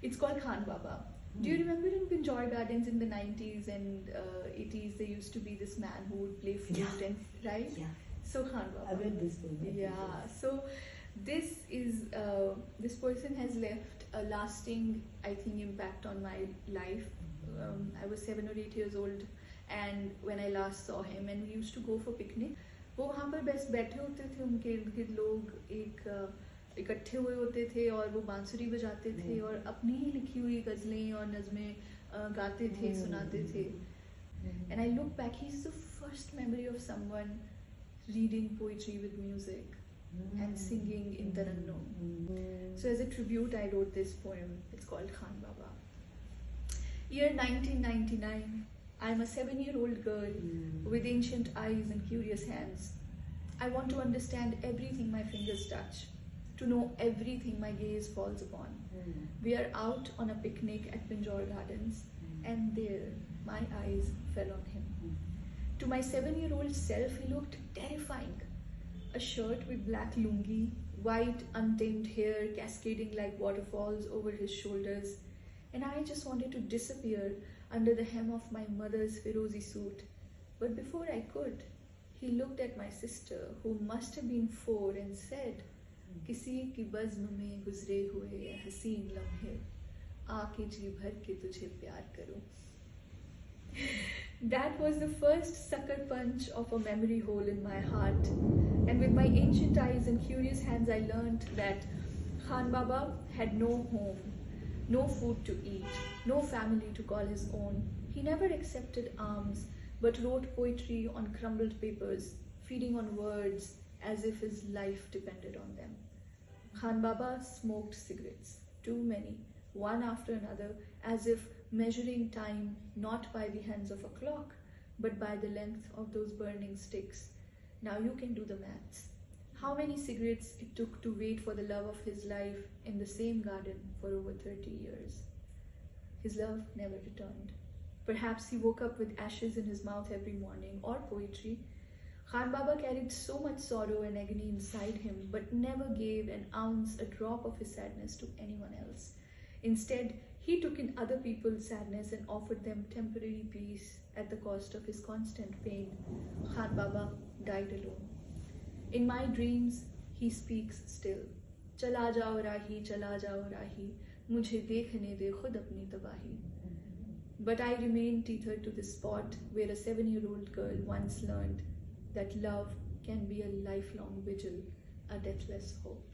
It's called Khan Baba. Do you remember in Pinjore Gardens in the 90s and 80s, there used to be this man who would play flute and right? Yeah. So Khan Baba. I read this book. Yeah. So this is this person has left a lasting, I think, impact on my life. I was 7 or 8 years old, and when I last saw him, and we used to go for picnic. वो वहाँ पर बस बैठे होते थे, उनके इर्द गिर्द लोग एक इकट्ठे हुए होते थे और वो बांसुरी बजाते थे और अपनी ही लिखी हुई गज़लें और नज़में गाते थे, सुनाते थे. And I look back, he's the first memory of someone reading poetry with music and singing in Tarannum. So as a tribute, I wrote this poem. It's called Khan Baba. Year 1999. I'm a 7-year-old girl with ancient eyes and curious hands. I want to understand everything my fingers touch, to know everything my gaze falls upon. We are out on a picnic at Pinjore Gardens, and there my eyes fell on him. To my 7-year-old self, he looked terrifying. A shirt with black lungi, white untamed hair cascading like waterfalls over his shoulders, and I just wanted to disappear under the hem of my mother's Firozi suit. But before I could, he looked at my sister, who must have been 4, and said, किसी की बज़्म में गुजरे हुए ये हसीन लम्हे, आके जी भर के तुझे प्यार करूं. That was the first sucker punch of a memory hole in my heart. And with my ancient eyes and curious hands, I learned that Khan Baba had no home, no food to eat, no family to call his own. He never accepted alms, but wrote poetry on crumbled papers, feeding on words as if his life depended on them. Khan Baba smoked cigarettes, too many, one after another, as if measuring time not by the hands of a clock, but by the length of those burning sticks. Now you can do the maths. How many cigarettes it took to wait for the love of his life in the same garden for over 30 years. His love never returned. Perhaps he woke up with ashes in his mouth every morning, or poetry. Khan Baba carried so much sorrow and agony inside him, but never gave an ounce, a drop of his sadness to anyone else. Instead, he took in other people's sadness and offered them temporary peace at the cost of his constant pain. Khan Baba died alone. In my dreams, he speaks still. Chala jao rahi, mujhe dekhne de khud apni tabahi. But I remain tethered to the spot where a 7-year-old girl once learned that love can be a lifelong vigil, a deathless hope.